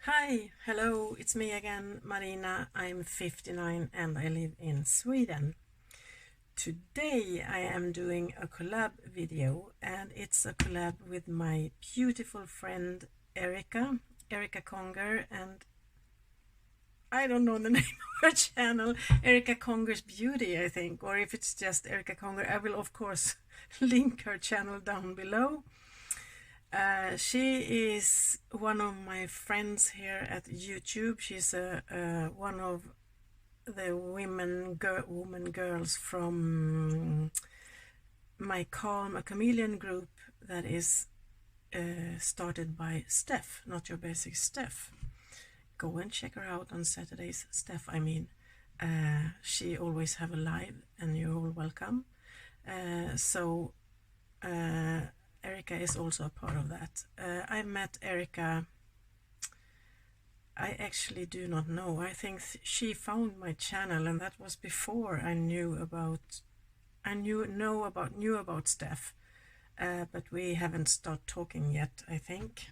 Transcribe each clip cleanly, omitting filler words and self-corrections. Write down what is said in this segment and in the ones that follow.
Hi, hello, it's me again, Marina. I'm 59 and I live in Sweden. Today I am doing a collab video, and it's a collab with my beautiful friend Erica Conger, and I don't know the name of her channel, Erica Conger's Beauty, I think, or if it's just Erica Conger. I will of course link her channel down below. She is one of my friends here at YouTube. She's one of the women girls from my Calm a Chameleon group that is started by Steph, Notyourbasicsteph. Go and check her out on Saturdays, Steph. I mean, she always have a live, and you're all welcome. Erica is also a part of that. I met Erica, I actually do not know. I think she found my channel, and that was before I knew about Steph. But we haven't started talking yet, I think.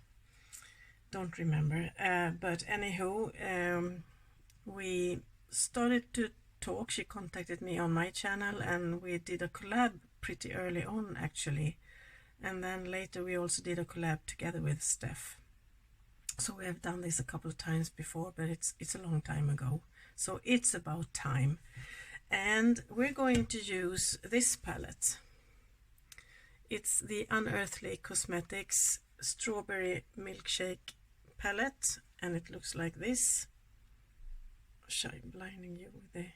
Don't remember. But anywho, we started to talk. She contacted me on my channel, and we did a collab pretty early on, actually. And then later we also did a collab together with Steph. So we have done this a couple of times before, but it's a long time ago. So it's about time. And we're going to use this palette. It's the Unearthly Cosmetics Strawberry Milkshake palette, and it looks like this. I'm blinding you with the...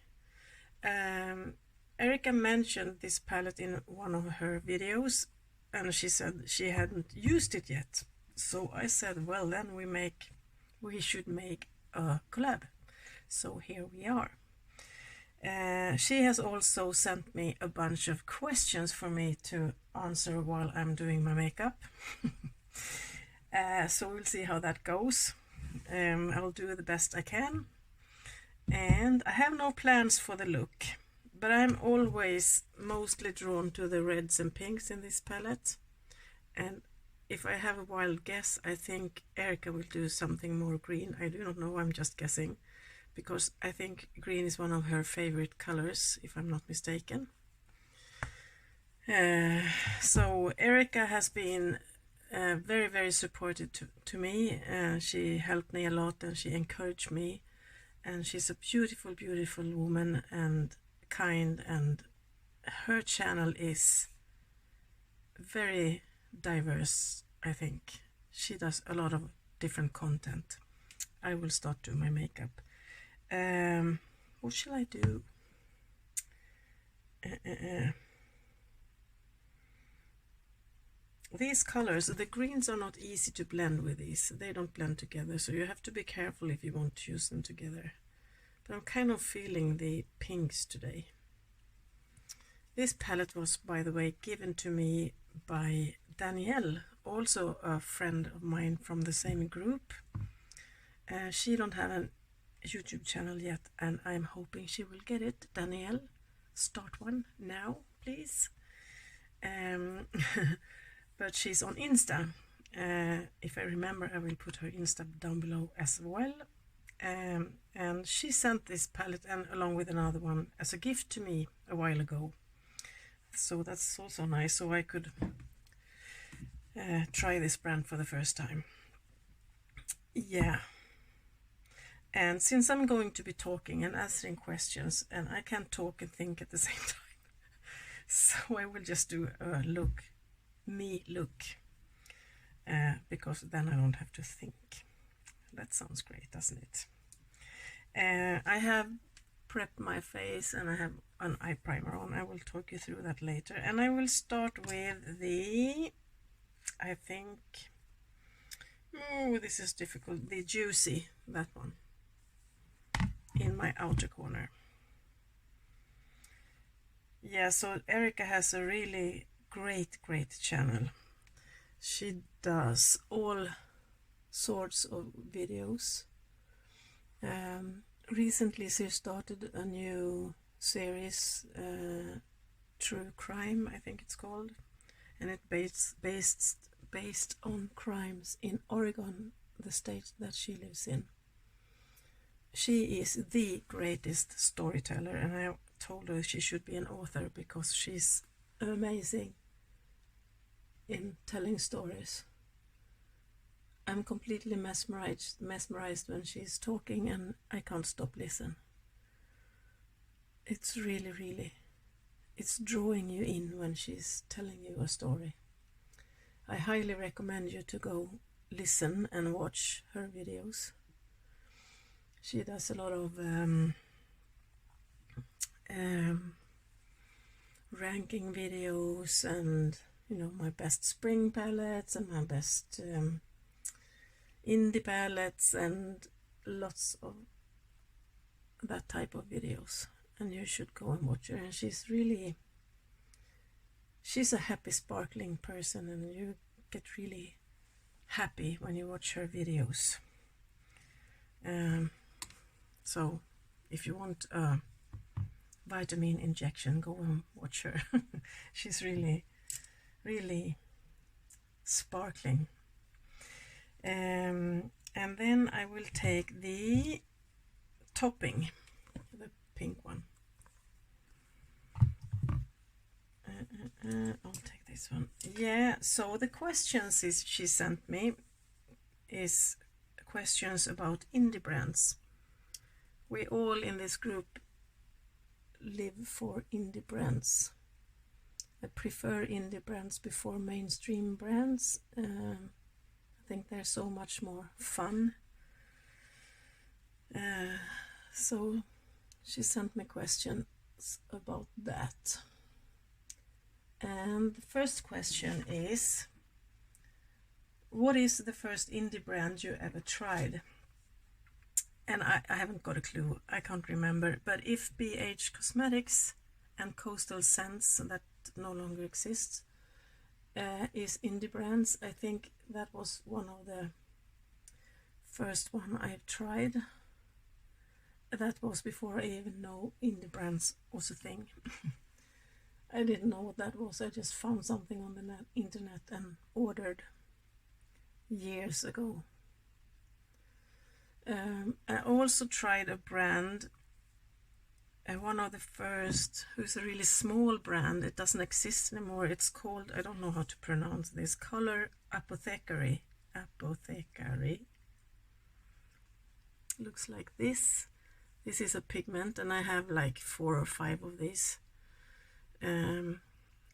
Erica mentioned this palette in one of her videos, and she said she hadn't used it yet. So I said, well, then we should make a collab. So here we are. She has also sent me a bunch of questions for me to answer while I'm doing my makeup. So we'll see how that goes. I'll do the best I can. And I have no plans for the look, but I'm always mostly drawn to the reds and pinks in this palette. And if I have a wild guess, I think Erica will do something more green. I do not know, I'm just guessing, because I think green is one of her favorite colors, if I'm not mistaken. So Erica has been very, very supportive to me. She helped me a lot, and she encouraged me. And she's a beautiful, beautiful woman, and kind, and her channel is very diverse, I think. She does a lot of different content. I will start doing my makeup. What shall I do? These colors, the greens are not easy to blend with these. They don't blend together, so you have to be careful if you want to use them together. But I'm kind of feeling the pinks today. This palette was, by the way, given to me by Danielle, also a friend of mine from the same group. She don't have a YouTube channel yet, and I'm hoping she will get it. Danielle, start one now, please. But she's on Insta. If I remember, I will put her Insta down below as well. And she sent this palette, and along with another one, as a gift to me a while ago. So that's also nice, so I could try this brand for the first time. Yeah. And since I'm going to be talking and answering questions, and I can't talk and think at the same time, so I will just do a look, because then I don't have to think. That sounds great, doesn't it? I have prepped my face, and I have an eye primer on. I will talk you through that later, and I will start with the, I think, oh, this is difficult, the Juicy, that one, in my outer corner. Yeah, so Erica has a really great channel. She does all sorts of videos. Recently she started a new series, True Crime, I think it's called, and it's based on crimes in Oregon the state that she lives in. She is the greatest storyteller, and I told her she should be an author because she's amazing in telling stories. I'm completely mesmerized when she's talking, and I can't stop listening. It's really, it's drawing you in when she's telling you a story. I highly recommend you to go listen and watch her videos. She does a lot of ranking videos, and you know, my best spring palettes and my best indie palettes, and lots of that type of videos. And you should go and watch her. And she's a happy, sparkling person, and you get really happy when you watch her videos. So if you want a vitamin injection, go and watch her. She's really sparkling. And then I will take the topping, the pink one. I'll take this one. Yeah, so the questions she sent me is questions about indie brands. We all in this group live for indie brands. I prefer indie brands before mainstream brands. I think they're so much more fun. So she sent me questions about that. And the first question is, what is the first indie brand you ever tried? And I haven't got a clue, I can't remember, but if BH Cosmetics and Coastal Scents, that no longer exists, is indie brands, I think that was one of the first one I tried. That was before I even know indie brands was a thing. I didn't know what that was. I just found something on the internet and ordered years ago. I also tried a brand, one of the first, who's a really small brand. It doesn't exist anymore. It's called, I don't know how to pronounce this, Color Apothecary. Looks like this. This is a pigment, and I have like 4 or 5 of these.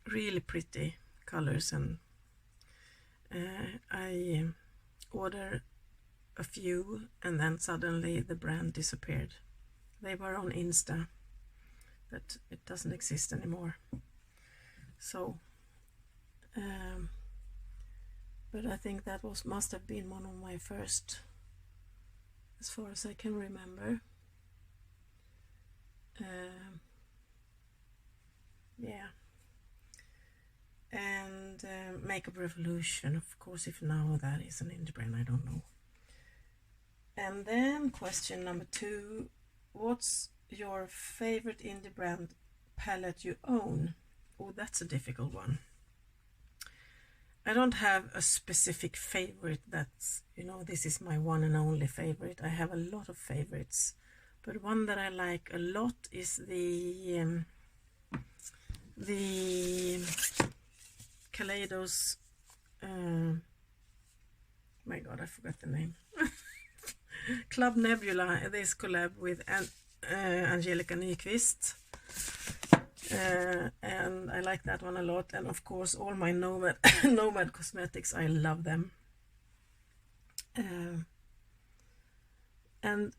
Really pretty colors, and I ordered a few, and then suddenly the brand disappeared. They were on Insta, but it doesn't exist anymore. So, but I think that must have been one of my first, as far as I can remember. Yeah. And Makeup Revolution, of course, if now that is an indie brand, I don't know. And then question number 2, what's your favorite indie brand palette you own? Oh, that's a difficult one. I don't have a specific favorite that's, you know, this is my one and only favorite. I have a lot of favorites, but one that I like a lot is the Kaleidos, my god, I forgot the name. Club Nebula, this collab with Angelica Nyqvist, and I like that one a lot. And of course all my Nomad Cosmetics, I love them. And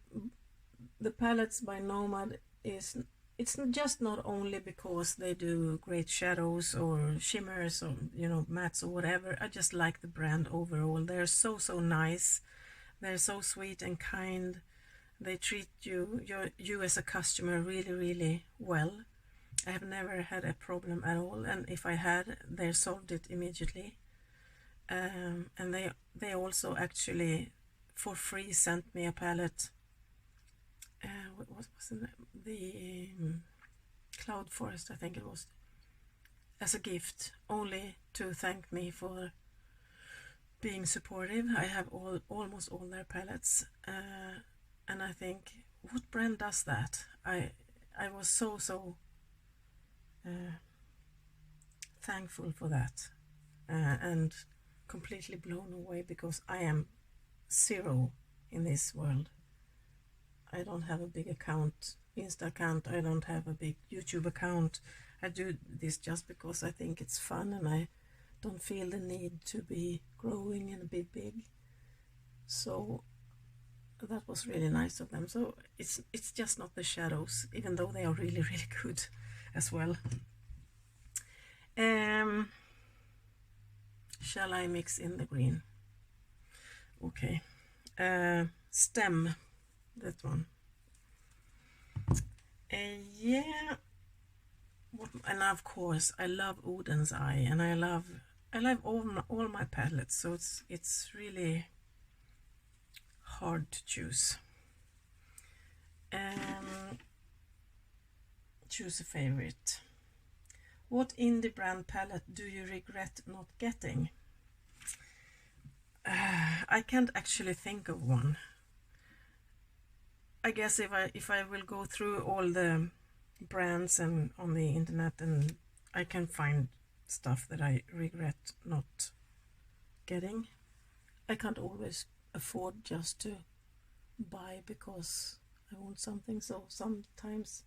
the palettes by Nomad it's just not only because they do great shadows or shimmers or, you know, mattes or whatever. I just like the brand overall. They're so nice. They're so sweet and kind. They treat you as a customer really well. I have never had a problem at all, and if I had, they solved it immediately. And they also actually for free sent me a palette. What was the name? The Cloud Forest, I think it was, as a gift, only to thank me for being supportive. I have almost all their palettes, and I think, what brand does that? I was so thankful for that, and completely blown away, because I am zero in this world. I don't have a big account, Insta account. I don't have a big YouTube account. I do this just because I think it's fun, and I don't feel the need to be growing and be big. So that was really nice of them. So it's just not the shadows, even though they are really good as well. Shall I mix in the green? Okay. Stem, that one. Yeah. And of course, I love Odin's Eye, and I love all my palettes. So it's really hard to choose. Choose a favorite. What indie brand palette do you regret not getting? I can't actually think of one. I guess if I will go through all the brands and on the internet, and I can find stuff that I regret not getting. I can't always afford just to buy because I want something, so sometimes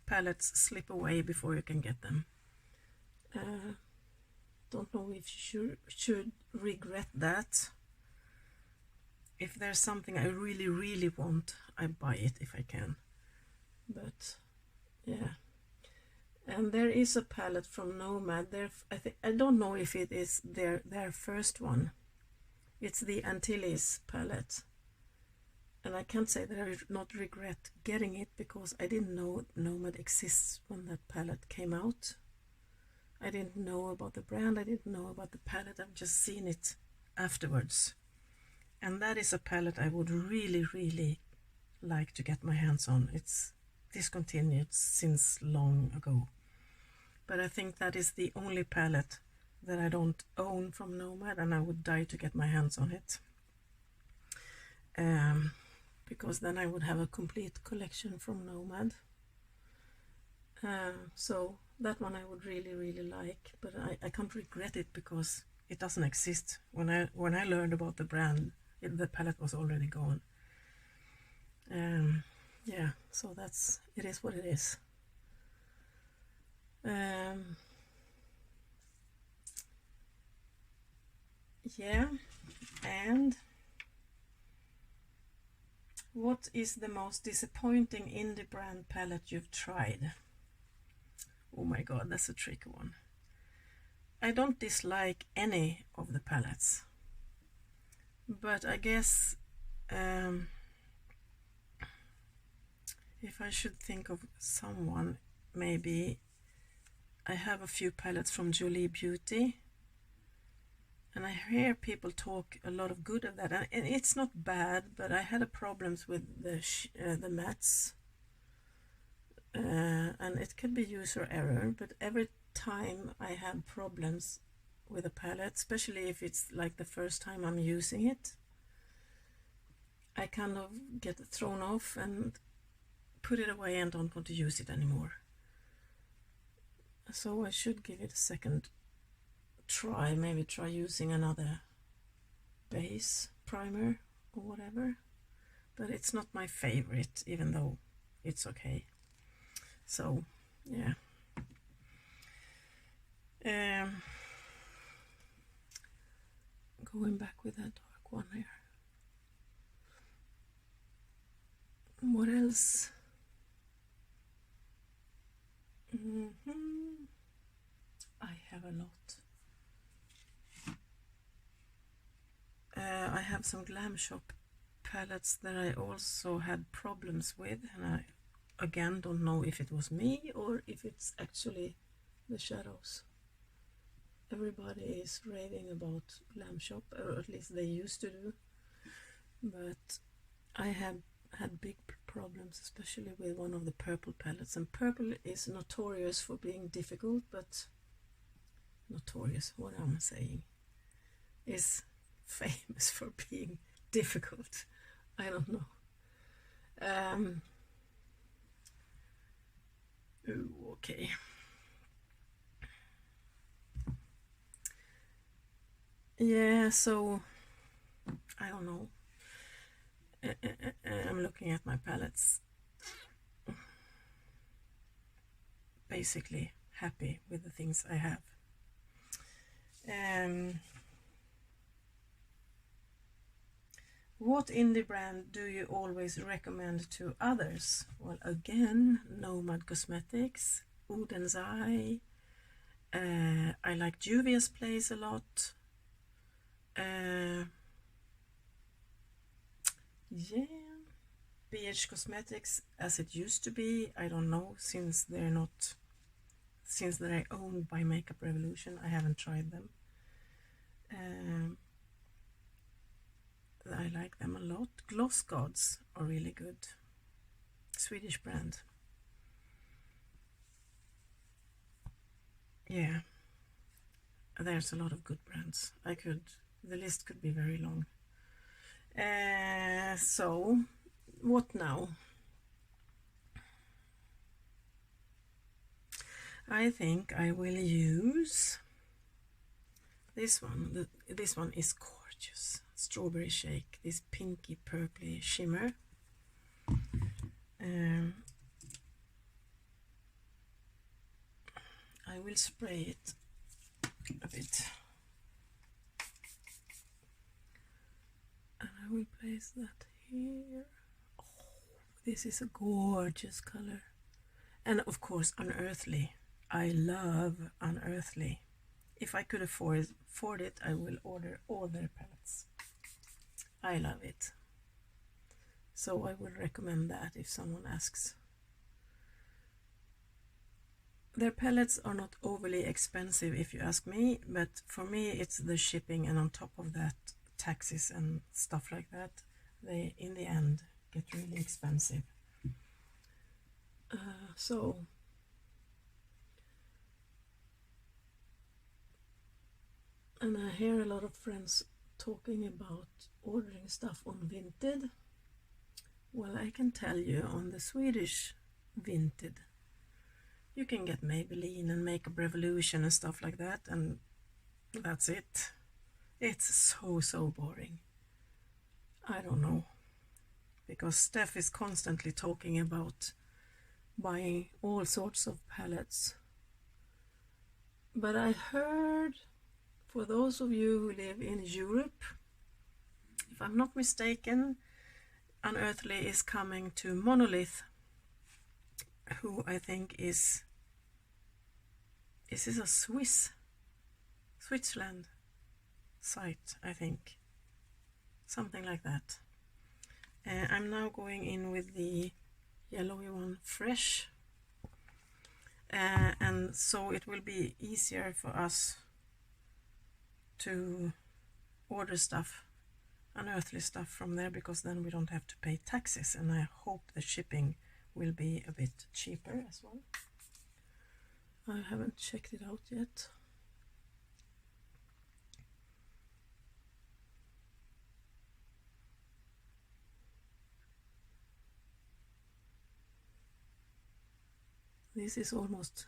palettes slip away before you can get them. Don't know if you should regret that. If there's something I really want, I buy it if I can. But yeah. And there is a palette from Nomad. I don't know if it is their first one. It's the Antilles palette. And I can't say that I not regret getting it, because I didn't know Nomad exists when that palette came out. I didn't know about the brand, I didn't know about the palette, I've just seen it afterwards. And that is a palette I would really like to get my hands on. It's discontinued since long ago. But I think that is the only palette that I don't own from Nomad, and I would die to get my hands on it. Because then I would have a complete collection from Nomad. So that one I would really like, but I can't regret it because it doesn't exist. When I learned about the brand, the palette was already gone. Yeah, so it is what it is. Yeah, and what is the most disappointing indie brand palette you've tried? Oh my god, that's a tricky one. I don't dislike any of the palettes, but I guess if I should think of someone, maybe I have a few palettes from Jolie Beauty, and I hear people talk a lot of good of that, and it's not bad, but I had problems with the mattes, and it could be user error, but every time I have problems with a palette, especially if it's like the first time I'm using it, I kind of get thrown off and put it away and don't want to use it anymore. So I should give it a second try, maybe try using another base primer or whatever, but it's not my favorite, even though it's okay. So yeah, going back with that dark one here. What else? I have a lot. I have some Glam Shop palettes that I also had problems with, and I again don't know if it was me or if it's actually the shadows. Everybody is raving about Glam Shop, or at least they used to do, but I have had big problems, especially with one of the purple palettes, and purple is notorious for being difficult, but notorious, what am I saying? is famous for being difficult. I don't know. Okay. Yeah, so I don't know. I'm looking at my palettes. Basically happy with the things I have. What indie brand do you always recommend to others? Well, again, Nomad Cosmetics, Oden's Eye. I like Juvia's Place a lot. Yeah, BH Cosmetics as it used to be. I don't know, since they're owned by Makeup Revolution. I haven't tried them. I like them a lot. Gloss Gods are really good. Swedish brand. Yeah, there's a lot of good brands. The list could be very long. So what now? I think I will use this one. This one is gorgeous. Strawberry Shake, this pinky purpley shimmer. I will spray it a bit. And I will place that here. Oh, this is a gorgeous color. And of course, Unearthly. I love Unearthly. If I could afford it, I will order all their palettes. I love it. So I will recommend that if someone asks. Their palettes are not overly expensive if you ask me, but for me it's the shipping, and on top of that taxes and stuff like that, they in the end get really expensive. And I hear a lot of friends talking about ordering stuff on Vinted. Well, I can tell you, on the Swedish Vinted, you can get Maybelline and Makeup Revolution and stuff like that, and that's it. It's so boring. I don't know, because Steph is constantly talking about buying all sorts of palettes. But I heard, for those of you who live in Europe, if I'm not mistaken, Unearthly is coming to Monolith, who I think is this a Switzerland site, I think, something like that. I'm now going in with the yellowy one, Fresh, and so it will be easier for us to order stuff, Unearthly stuff, from there, because then we don't have to pay taxes, and I hope the shipping will be a bit cheaper as well. I haven't checked it out yet. This is almost,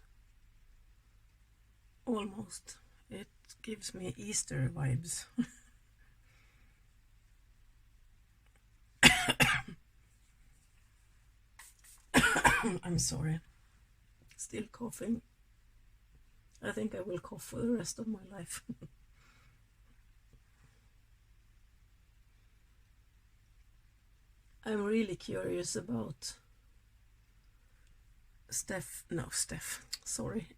it gives me Easter vibes. I'm sorry, still coughing. I think I will cough for the rest of my life. I'm really curious about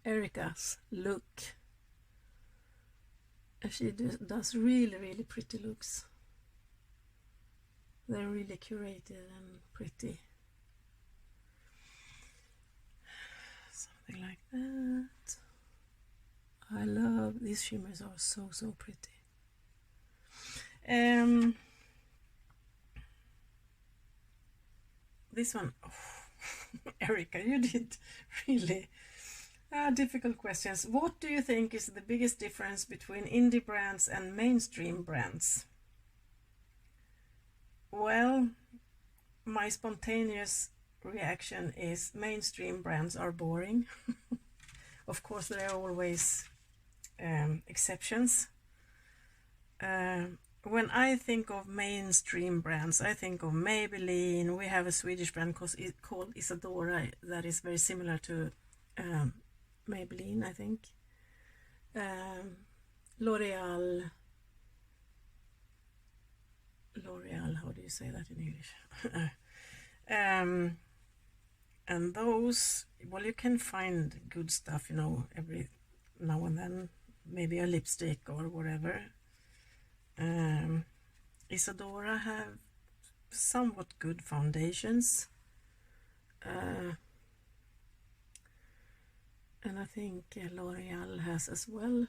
Erica's look. She does really pretty looks. They're really curated and pretty. Something like that. I love these shimmers, are so pretty. This one, oh, Erica, you did really Difficult questions. What do you think is the biggest difference between indie brands and mainstream brands? Well, my spontaneous reaction is mainstream brands are boring. Of course, there are always exceptions. When I think of mainstream brands, I think of Maybelline. We have a Swedish brand called Isadora that is very similar to Maybelline, I think. L'Oreal, how do you say that in English? And those, well, you can find good stuff, you know, every now and then, maybe a lipstick or whatever. Isadora have somewhat good foundations, and I think L'Oreal has as well,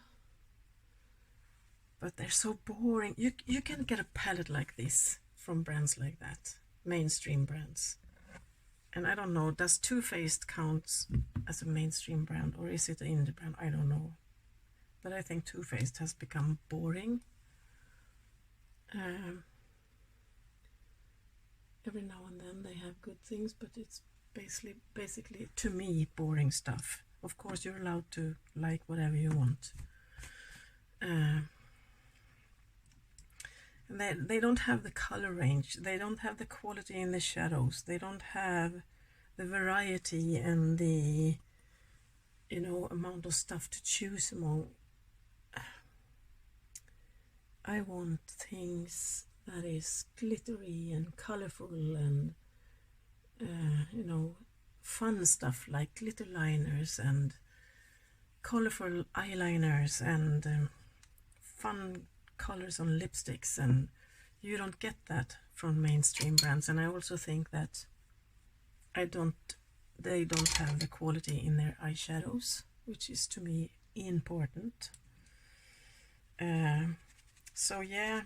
but they're so boring. You can get a palette like this from brands like that, mainstream brands. And I don't know, does Too Faced count as a mainstream brand, or is it an indie brand? I don't know, but I think Too Faced has become boring. Every now and then they have good things, but it's basically to me boring stuff. Of course, you're allowed to like whatever you want. And they don't have the color range, they don't have the quality in the shadows, they don't have the variety and the, you know, amount of stuff to choose among. I want things that is glittery and colorful and you know, fun stuff like glitter liners and colorful eyeliners and fun colors on lipsticks, and you don't get that from mainstream brands. And I also think that they don't have the quality in their eyeshadows, which is to me important. So yeah,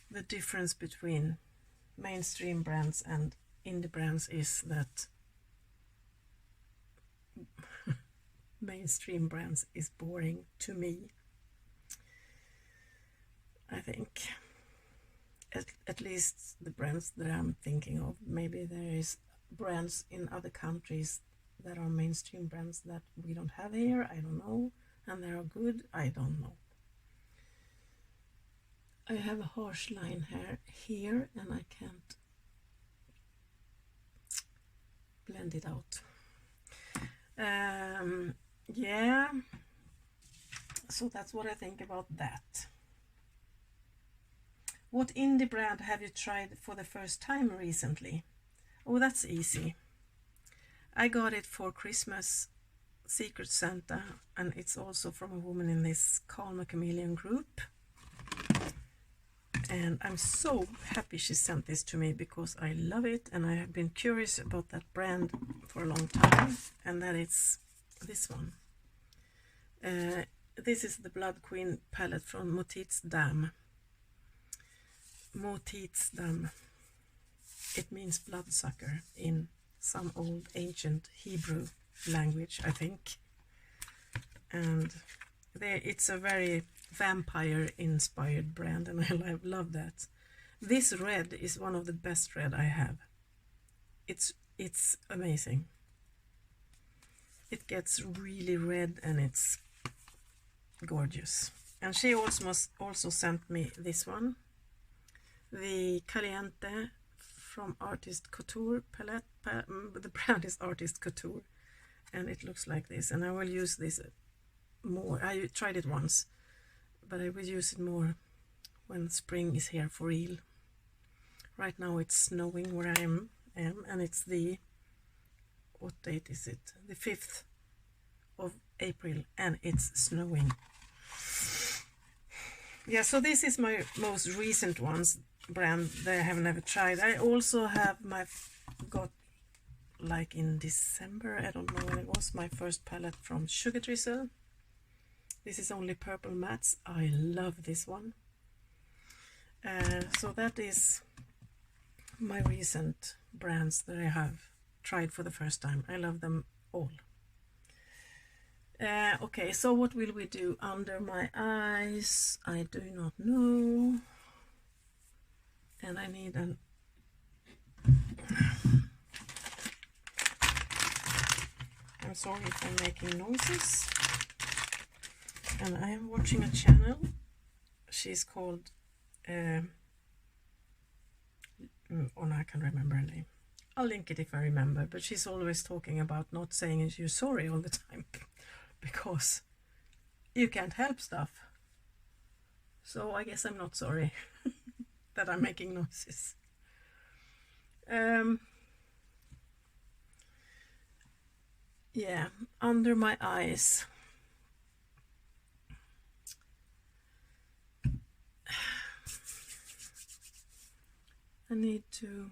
the difference between mainstream brands and indie brands is that mainstream brands is boring to me. I think at least the brands that I'm thinking of. Maybe there is brands in other countries that are mainstream brands that we don't have here, I don't know, and they are good, I don't know. I have a harsh line hair here and I can't blend it out. Yeah, so that's what I think about that. What indie brand have you tried for the first time recently? Oh, that's easy. I got it for Christmas, Secret Santa, and it's also from a woman in this Calm a Chameleon group. And I'm so happy she sent this to me because I love it and I have been curious about that brand for a long time, and that it's this one. This is the Blood Queen palette from Notyourbasicsteph. Notyourbasicsteph. It means bloodsucker in some old ancient Hebrew language, I think. And it's a very vampire-inspired brand, and I love that. This red is one of the best red I have. It's amazing. It gets really red and it's gorgeous. And she also sent me this one, the Caliente from Artist Couture palette. The brand is Artist Couture, and it looks like this. And I will use this more. I tried it once, but I will use it more when spring is here for real. Right now it's snowing where I am, and it's the, what date is it? The 5th of April, and it's snowing. Yeah, so this is my most recent brand that I have never tried. I also have got like in December, I don't know when it was, my first palette from Sugar Drizzle. This is only purple mattes. I love this one. So that is my recent brands that I have tried for the first time. I love them all. Okay, so what will we do under my eyes? I do not know. And I need an... I'm sorry if I'm making noises. And I am watching a channel. She's called... oh no, I can't remember her name. I'll link it if I remember. But she's always talking about not saying you're sorry all the time. Because you can't help stuff. So I guess I'm not sorry that I'm making noises. Yeah, under my eyes. I need to...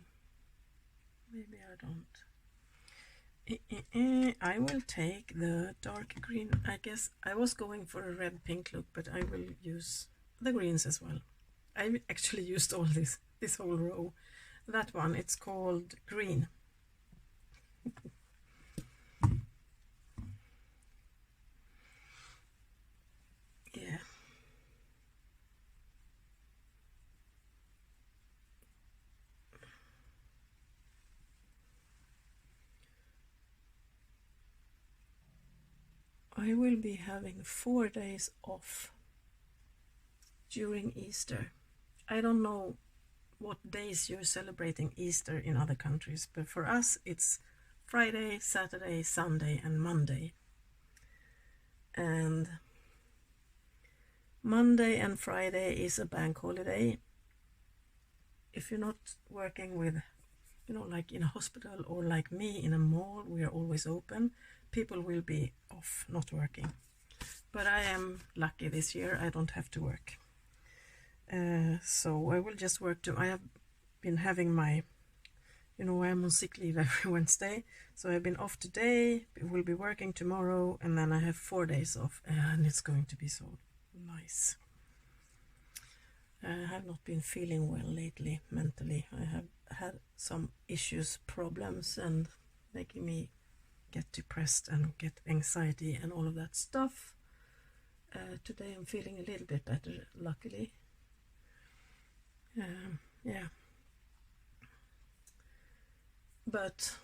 Maybe I don't. I will take the dark green. I guess I was going for a red pink look, but I will use the greens as well. I actually used all this whole row. That one, it's called green. Yeah. I will be having 4 days off during Easter. I don't know what days you're celebrating Easter in other countries, but for us it's Friday, Saturday, Sunday and Monday. And Monday and Friday is a bank holiday. If you're not working with, you know, like in a hospital or like me in a mall, we are always open. People will be off, not working. But I am lucky this year, I don't have to work. So I will just work I have been having my, you know, I'm on sick leave every Wednesday. So I've been off today, will be working tomorrow, and then I have 4 days off, and it's going to be so nice. I have not been feeling well lately mentally. I have had some issues, problems, and making me get depressed and get anxiety and all of that stuff. Today I'm feeling a little bit better, luckily. Yeah. But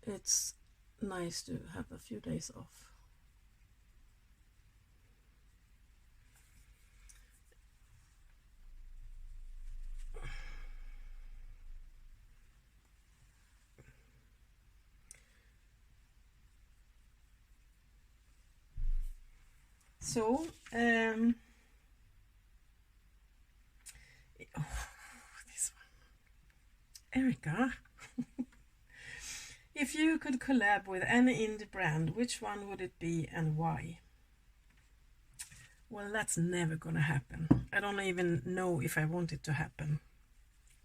it's nice to have a few days off. So, this one. Erica, if you could collab with any indie brand, which one would it be and why? Well, that's never gonna happen. I don't even know if I want it to happen.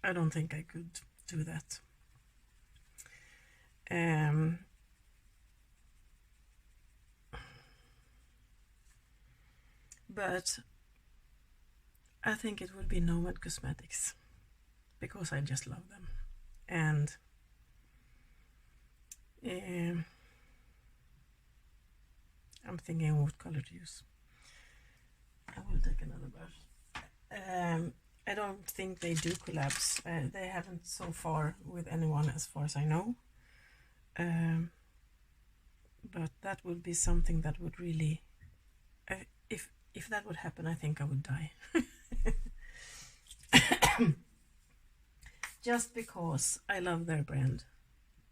I don't think I could do that. But I think it would be Nomad Cosmetics, because I just love them. And I'm thinking what color to use. I will take another brush. I don't think they do collabs. They haven't so far with anyone, as far as I know. But that would be something that would really... If that would happen, I think I would die. Just because I love their brand.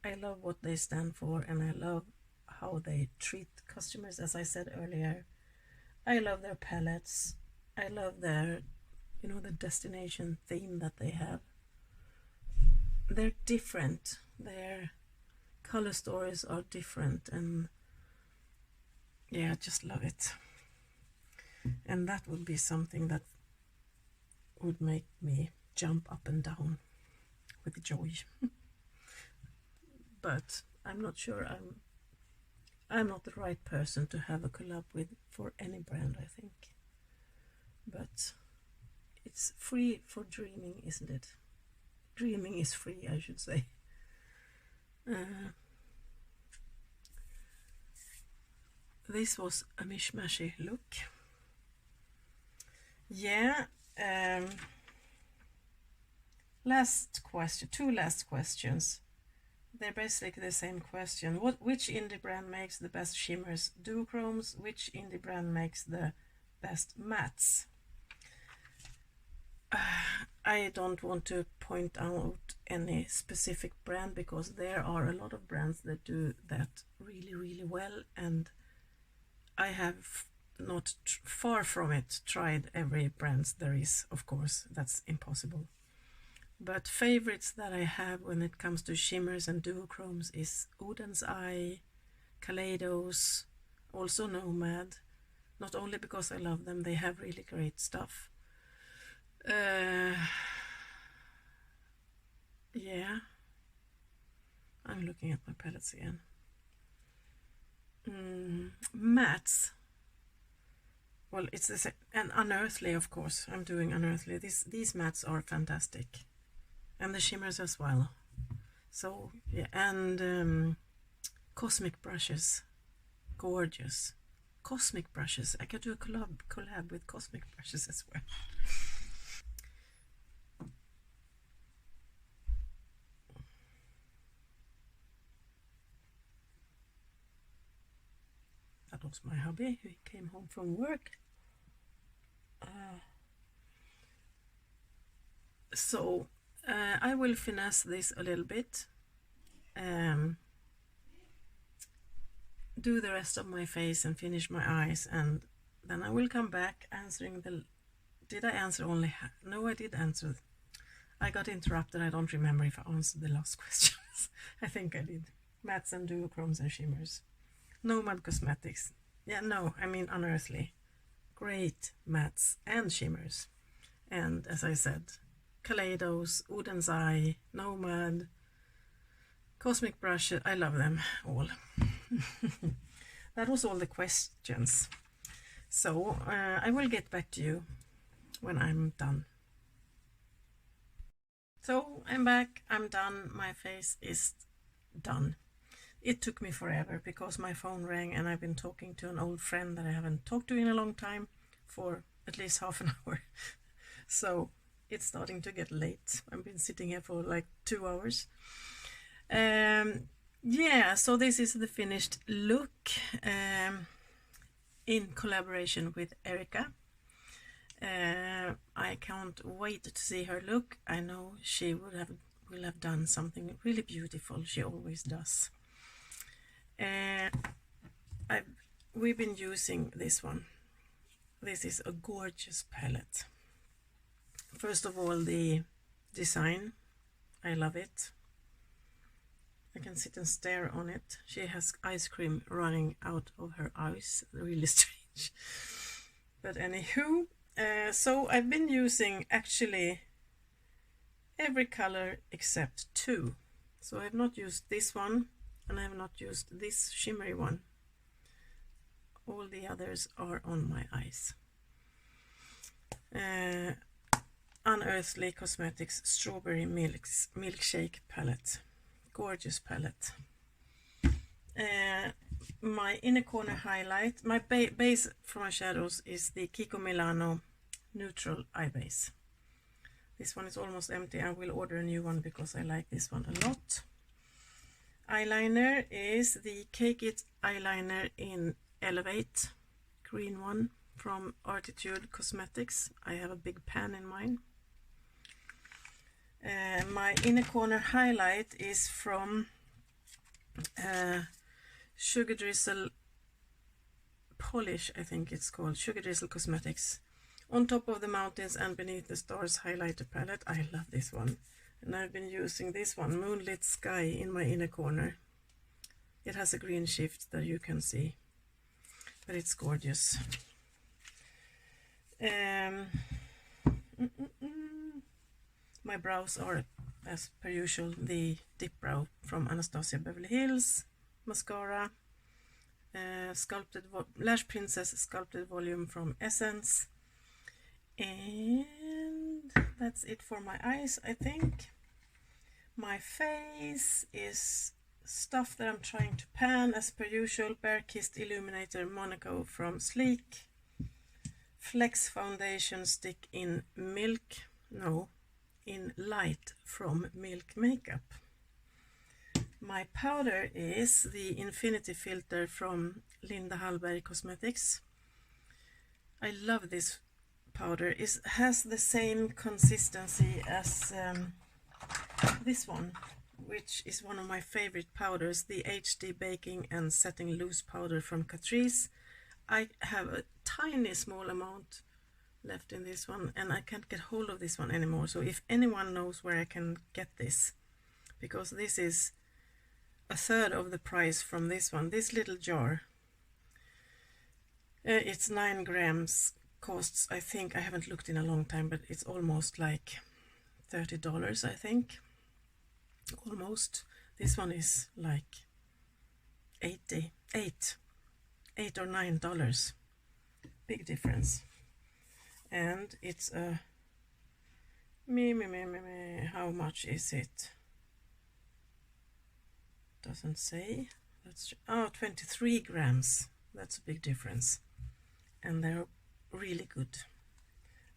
I love what they stand for, and I love how they treat customers, as I said earlier. I love their palettes. I love their, you know, the destination theme that they have. They're different. Their color stories are different, and yeah, I just love it. And that would be something that would make me jump up and down with joy. But I'm not sure I'm not the right person to have a collab with for any brand, I think. But it's free for dreaming, isn't it? Dreaming is free, I should say. this was a mishmashy look. Yeah. Last question, two last questions. They're basically the same question. Which indie brand makes the best shimmers, duochromes? Which indie brand makes the best mattes? I don't want to point out any specific brand because there are a lot of brands that do that really, really well, and I have not far from it tried every brand there is. Of course, that's impossible. But favorites that I have when it comes to shimmers and duochromes is Oden's Eye, Kaleidos, also Nomad. Not only because I love them, they have really great stuff. Yeah, I'm looking at my palettes again. Mattes. Well, it's the same. And Unearthly, of course. I'm doing Unearthly. These mattes are fantastic. And the shimmers as well. So, yeah. And Cosmic brushes. Gorgeous. Cosmic brushes. I could do a collab with Cosmic brushes as well. That was my hubby. He came home from work. So I will finesse this a little bit. Do the rest of my face and finish my eyes, and then I will come back answering the... Did I answer only... No, I did answer. I got interrupted. I don't remember if I answered the last questions. I think I did. Mattes and duochromes and shimmers. Nomad Cosmetics. Yeah, no, I mean Unearthly. Great mattes and shimmers. And as I said, Kaleidos, Oden's Eye, Nomad, Cosmic brushes. I love them all. That was all the questions. So I will get back to you when I'm done. So I'm back. I'm done. My face is done. It took me forever because my phone rang and I've been talking to an old friend that I haven't talked to in a long time for at least half an hour. So it's starting to get late. I've been sitting here for like 2 hours. Yeah, so this is the finished look in collaboration with Erica. I can't wait to see her look. I know she will have done something really beautiful. She always does. We've been using this one. This is a gorgeous palette. First of all, the design. I love it. I can sit and stare on it. She has ice cream running out of her eyes. Really strange. But anywho, so I've been using actually every color except 2. So I have not used this one, and I have not used this shimmery one. All the others are on my eyes. Unearthly Cosmetics Strawberry Milkshake palette. Gorgeous palette. My inner corner highlight, my base for my shadows is the Kiko Milano Neutral Eye Base. This one is almost empty. I will order a new one because I like this one a lot. Eyeliner is the Cake It eyeliner in Elevate, green one from Unearthly Cosmetics. I have a big pan in mine. My inner corner highlight is from Sugar Drizzle Polish, I think it's called, Sugar Drizzle Cosmetics. On Top of the Mountains and Beneath the Stars highlighter palette. I love this one. And I've been using this one, Moonlit Sky, in my inner corner. It has a green shift that you can see, but it's gorgeous. My brows are, as per usual, the Dip Brow from Anastasia Beverly Hills mascara, Lash Princess Sculpted Volume from Essence, and that's it for my eyes. I think my face is stuff that I'm trying to pan as per usual. Bare Kissed Illuminator Monaco from Sleek. Flex Foundation Stick in Light from Milk Makeup. My powder is the Infinity Filter from Unearthly Cosmetics. I love this powder. It has the same consistency as this one, which is one of my favorite powders, the HD Baking and Setting Loose Powder from Catrice. I have a tiny small amount left in this one, and I can't get hold of this one anymore. So if anyone knows where I can get this, because this is a third of the price from this one, this little jar, it's 9 grams, costs, I think, I haven't looked in a long time, but it's almost like $30, I think, almost. This one is like $8 or $9, big difference. And it's a how much is it? Doesn't say. That's 23 grams. That's a big difference, and they're really good.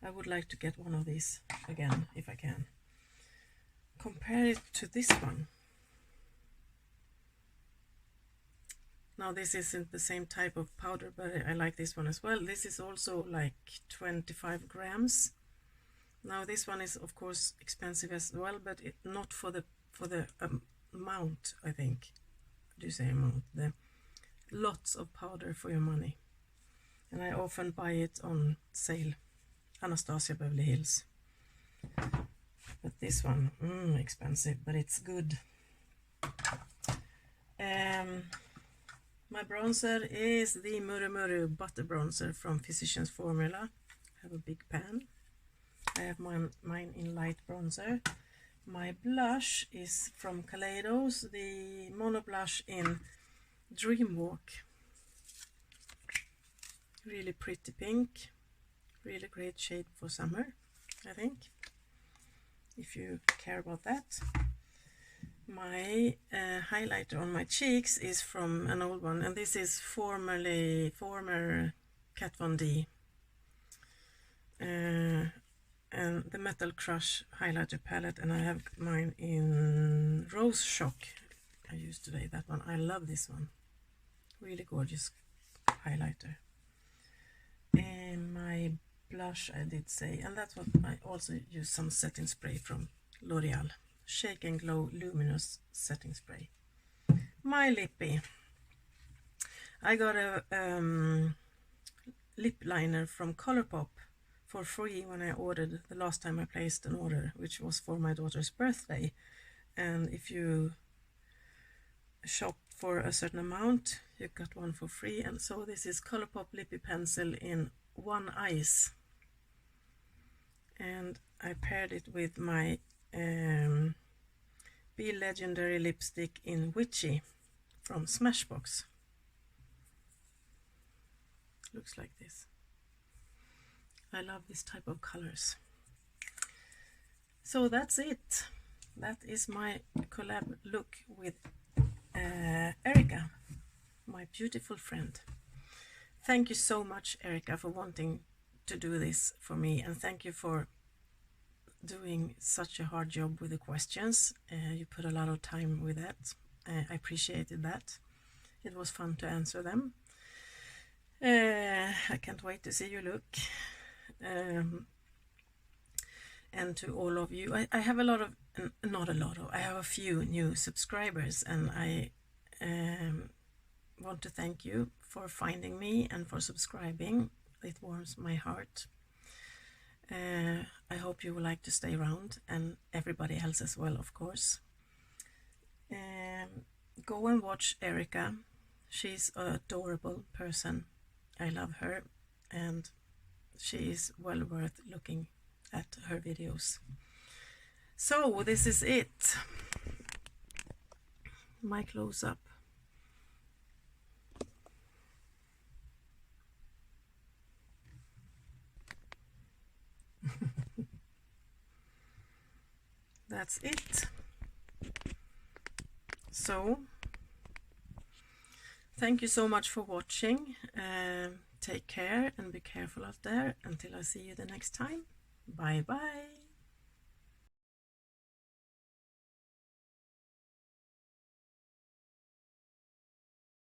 I would like to get one of these again if I can. Compare it to this one. Now this isn't the same type of powder, but I like this one as well. This is also like 25 grams. Now this one is of course expensive as well, but not for the amount, I think. Do you say amount? The lots of powder for your money. And I often buy it on sale. Anastasia Beverly Hills. But this one, expensive, but it's good. My bronzer is the Muru Muru Butter Bronzer from Physicians Formula. I have a big pan. I have mine in light bronzer. My blush is from Kaleidos, the Mono Blush in Dreamwalk. Really pretty pink. Really great shade for summer, I think, if you care about that. My highlighter on my cheeks is from an old one, and this is former Kat Von D. And the Metal Crush highlighter palette, and I have mine in Rose Shock. I used today that one. I love this one. Really gorgeous highlighter. And my blush, I did say, and that's what I also use some setting spray from L'Oreal. Shake and Glow Luminous Setting Spray. My lippy. I got a lip liner from Colourpop for free when I ordered the last time I placed an order, which was for my daughter's birthday. And if you shop for a certain amount, you got one for free. And so this is Colourpop Lippy Pencil in One Ice. And I paired it with my Be Legendary lipstick in Witchy from Smashbox. Looks like this. I love this type of colors. So that's it. That is my collab look with Erica, my beautiful friend. Thank you so much, Erica, for wanting to do this for me, and thank you for doing such a hard job with the questions. You put a lot of time with that. I appreciated that. It was fun to answer them. I can't wait to see your look. And to all of you, I have I have a few new subscribers, and I want to thank you for finding me and for subscribing. It warms my heart. I hope you would like to stay around, and everybody else as well, of course. Go and watch Erica. She's an adorable person. I love her, and she is well worth looking at her videos. So this is it. My close-up. That's it. So Thank you so much for watching. Take care and be careful out there. Until I see you the next time. Bye bye.